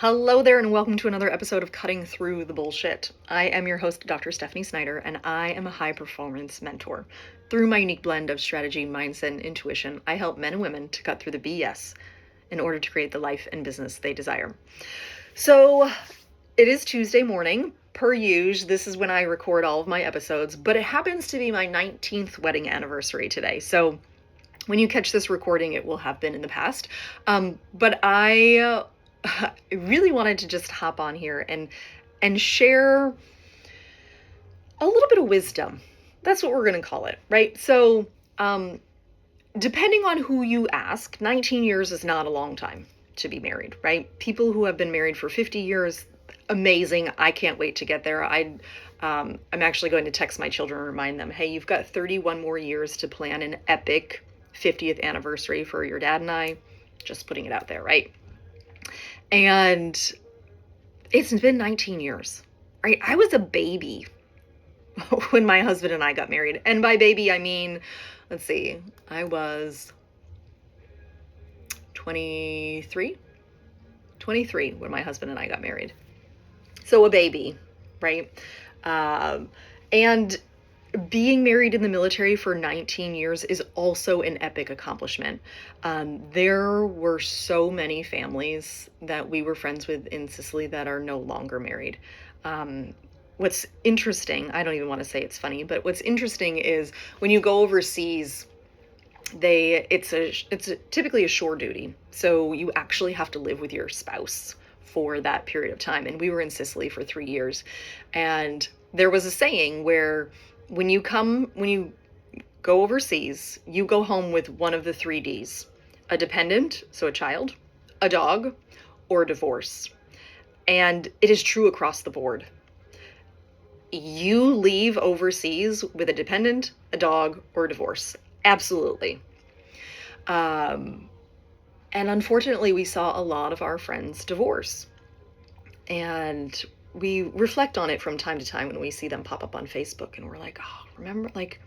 Hello there, and welcome to another episode of Cutting Through the Bullsht. I am your host, Dr. Stephanie Snyder, and I am a high performance mentor. Through my unique blend of strategy, mindset, and intuition, I help men and women to cut through the BS in order to create the life and business they desire. So, it is Tuesday morning. Per usual, this is when I record all of my episodes, but it happens to be my 19th wedding anniversary today. So, when you catch this recording, it will have been in the past. But I really wanted to just hop on here and share a little bit of wisdom. That's what we're going to call it, right? So, depending on who you ask, 19 years is not a long time to be married, right? People who have been married for 50 years, amazing. I can't wait to get there. I'm actually going to text my children and remind them, hey, you've got 31 more years to plan an epic 50th anniversary for your dad and I. Just putting it out there, right? And it's been 19 years, right? I was a baby when my husband and I got married. And by baby, I mean, let's see, I was 23 when my husband and I got married. So a baby, right? And being married in the military for 19 years is also an epic accomplishment. There were so many families that we were friends with in Sicily that are no longer married. What's interesting, I don't even want to say it's funny, but what's interesting is when you go overseas, it's typically a shore duty. So you actually have to live with your spouse for that period of time. And we were in Sicily for 3 years. And there was a saying where when you go overseas, you go home with one of the 3 Ds: a dependent, so a child, a dog, or a divorce. And it is true across the board. You leave overseas with a dependent, a dog, or a divorce. Absolutely. And unfortunately, we saw a lot of our friends divorce. And we reflect on it from time to time when we see them pop up on Facebook, and we're like, oh, remember, like,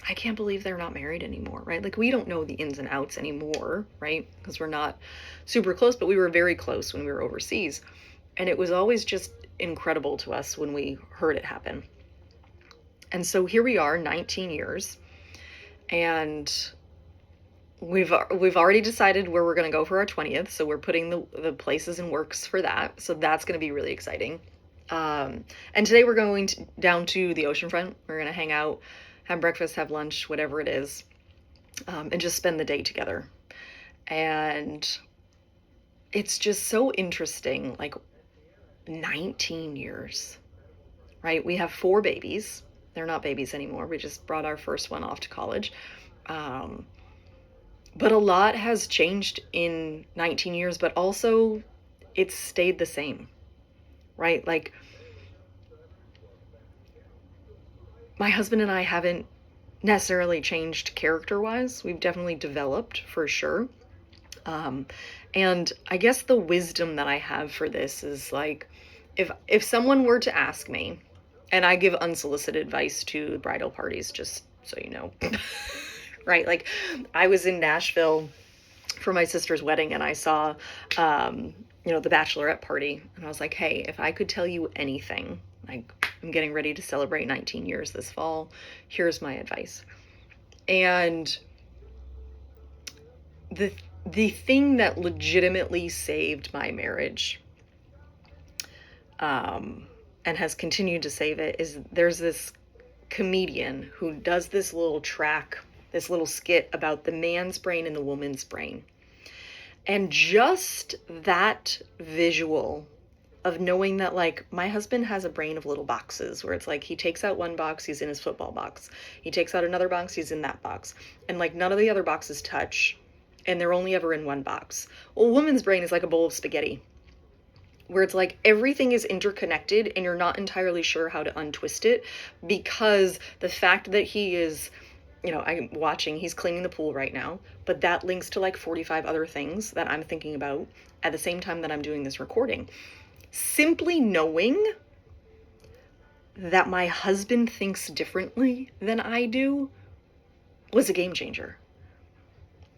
I can't believe they're not married anymore, right? Like, we don't know the ins and outs anymore, right? Because we're not super close, but we were very close when we were overseas. And it was always just incredible to us when we heard it happen. And so here we are, 19 years, and we've already decided where we're going to go for our 20th. So we're putting the places in works for that. So that's going to be really exciting. And today we're going down to the oceanfront. We're going to hang out, have breakfast, have lunch, whatever it is, and just spend the day together. And it's just so interesting, like 19 years, right? We have 4 babies. They're not babies anymore. We just brought our first one off to college. But a lot has changed in 19 years, but also it's stayed the same, right? Like, my husband and I haven't necessarily changed character-wise. We've definitely developed, for sure. And I guess the wisdom that I have for this is, like, if someone were to ask me, and I give unsolicited advice to bridal parties, just so you know, right? Like, I was in Nashville for my sister's wedding, and I saw, the bachelorette party, and I was like, hey, if I could tell you anything, like, I'm getting ready to celebrate 19 years this fall, here's my advice. And the thing that legitimately saved my marriage, and has continued to save it, is there's this comedian who does this little skit about the man's brain and the woman's brain. And just that visual of knowing that, like, my husband has a brain of little boxes where it's like he takes out one box, he's in his football box. He takes out another box, he's in that box. And, like, none of the other boxes touch, and they're only ever in one box. Well, a woman's brain is like a bowl of spaghetti, where it's like everything is interconnected and you're not entirely sure how to untwist it, because the fact that he is, I'm watching, he's cleaning the pool right now, but that links to like 45 other things that I'm thinking about at the same time that I'm doing this recording. Simply knowing that my husband thinks differently than I do was a game changer.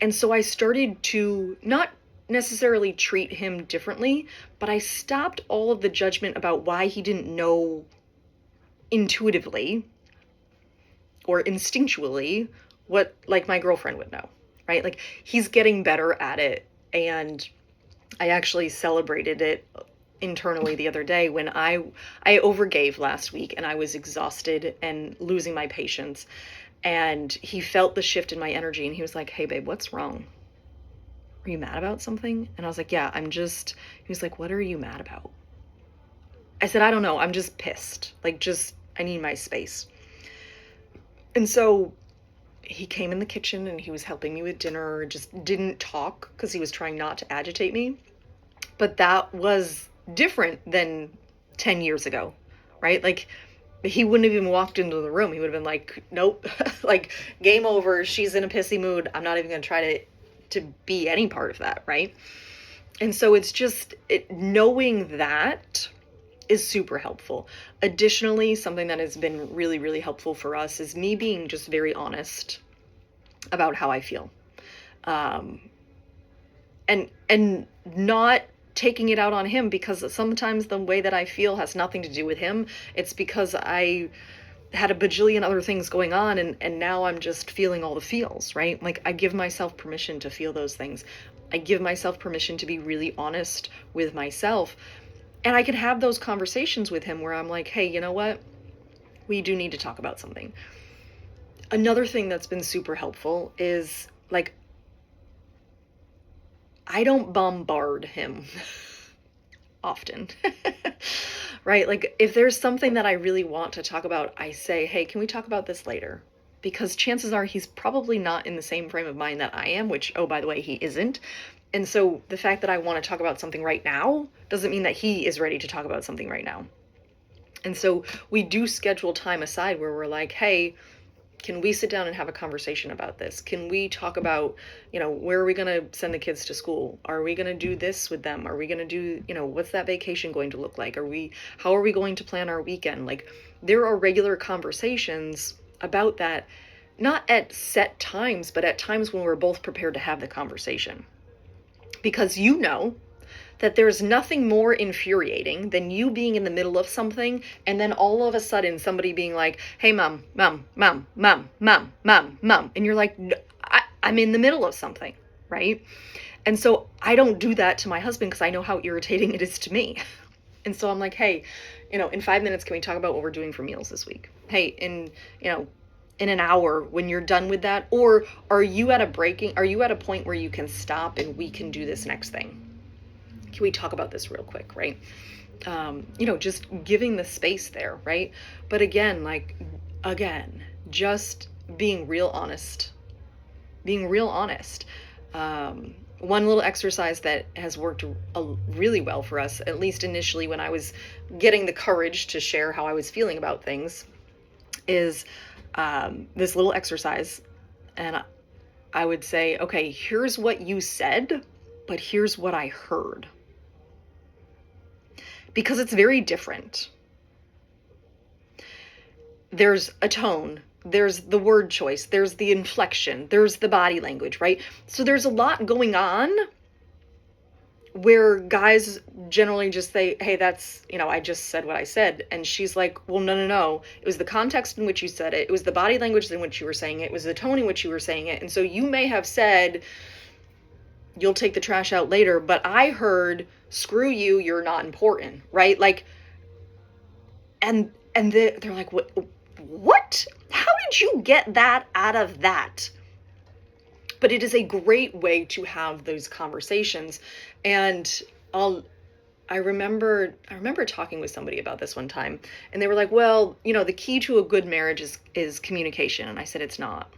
And so I started to not necessarily treat him differently, but I stopped all of the judgment about why he didn't know intuitively or instinctually what like my girlfriend would know, right? Like he's getting better at it. And I actually celebrated it internally the other day when I overgave last week and I was exhausted and losing my patience. And he felt the shift in my energy and he was like, "Hey babe, what's wrong? Are you mad about something?" And I was like, "Yeah, he was like, "What are you mad about?" I said, "I don't know. I'm just pissed. Like, I need my space." And so he came in the kitchen and he was helping me with dinner, just didn't talk because he was trying not to agitate me. But that was different than 10 years ago, right? Like, he wouldn't have even walked into the room. He would have been like, "Nope, like, game over. She's in a pissy mood. I'm not even going to try to be any part of that," right? And so it's just knowing that is super helpful. Additionally, something that has been really, really helpful for us is me being just very honest about how I feel. And not taking it out on him, because sometimes the way that I feel has nothing to do with him. It's because I had a bajillion other things going on and now I'm just feeling all the feels, right? Like I give myself permission to feel those things. I give myself permission to be really honest with myself. And I can have those conversations with him where I'm like, "Hey, you know what? We do need to talk about something." Another thing that's been super helpful is like, I don't bombard him often, right? Like if there's something that I really want to talk about, I say, "Hey, can we talk about this later?" Because chances are he's probably not in the same frame of mind that I am, which, oh, by the way, he isn't. And so the fact that I want to talk about something right now doesn't mean that he is ready to talk about something right now. And so we do schedule time aside where we're like, "Hey, can we sit down and have a conversation about this? Can we talk about, where are we going to send the kids to school? Are we going to do this with them? Are we going to do, what's that vacation going to look like? How are we going to plan our weekend?" Like there are regular conversations about that, not at set times, but at times when we're both prepared to have the conversation. Because that there's nothing more infuriating than you being in the middle of something and then all of a sudden somebody being like, "Hey, mom, mom, mom, mom, mom, mom, mom." And you're like, I'm in the middle of something, right? And so I don't do that to my husband because I know how irritating it is to me. And so I'm like, "Hey, in 5 minutes, can we talk about what we're doing for meals this week? Hey, in an hour when you're done with that, or are you at a point where you can stop and we can do this next thing? Can we talk about this real quick?" Right? Just giving the space there, right? But again, just being real honest. One little exercise that has worked really well for us, at least initially when I was getting the courage to share how I was feeling about things, is this little exercise. And I would say, "Okay, here's what you said, but here's what I heard." Because it's very different. There's a tone, there's the word choice, there's the inflection, there's the body language, right? So there's a lot going on where guys generally just say, "Hey, that's, I just said what I said." And she's like, "Well, no. It was the context in which you said it. It was the body language in which you were saying it. It was the tone in which you were saying it. And so you may have said, 'You'll take the trash out later,' but I heard, 'Screw you, you're not important,'" right? Like, and they're like, What? How did you get that out of that?" But it is a great way to have those conversations. And I remember talking with somebody about this one time, and they were like, "Well, the key to a good marriage is communication." And I said, "It's not.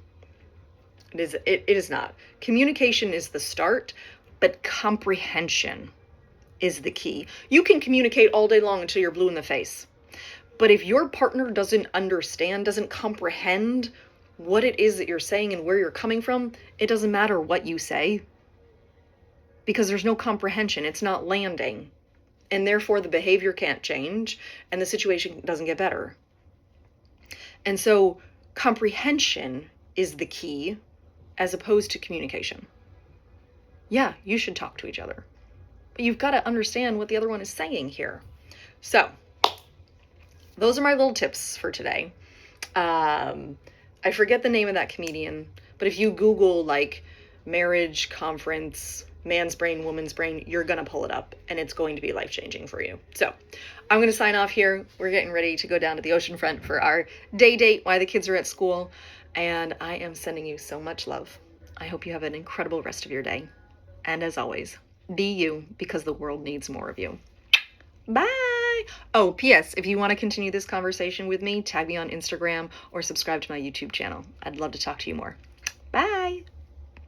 It is not. Communication is the start, but comprehension is the key. You can communicate all day long until you're blue in the face. But if your partner doesn't understand, doesn't comprehend what it is that you're saying and where you're coming from, it doesn't matter what you say, because there's no comprehension. It's not landing. And therefore the behavior can't change and the situation doesn't get better. And so comprehension is the key as opposed to communication. yeah, you should talk to each other. But you've got to understand what the other one is saying here. So, those are my little tips for today. I forget the name of that comedian, but if you Google like marriage conference, man's brain, woman's brain, you're going to pull it up and it's going to be life-changing for you. So I'm going to sign off here. We're getting ready to go down to the ocean front for our day date while the kids are at school. And I am sending you so much love. I hope you have an incredible rest of your day. And as always, be you, because the world needs more of you. Bye. Oh, P.S. If you want to continue this conversation with me, tag me on Instagram or subscribe to my YouTube channel. I'd love to talk to you more. Bye.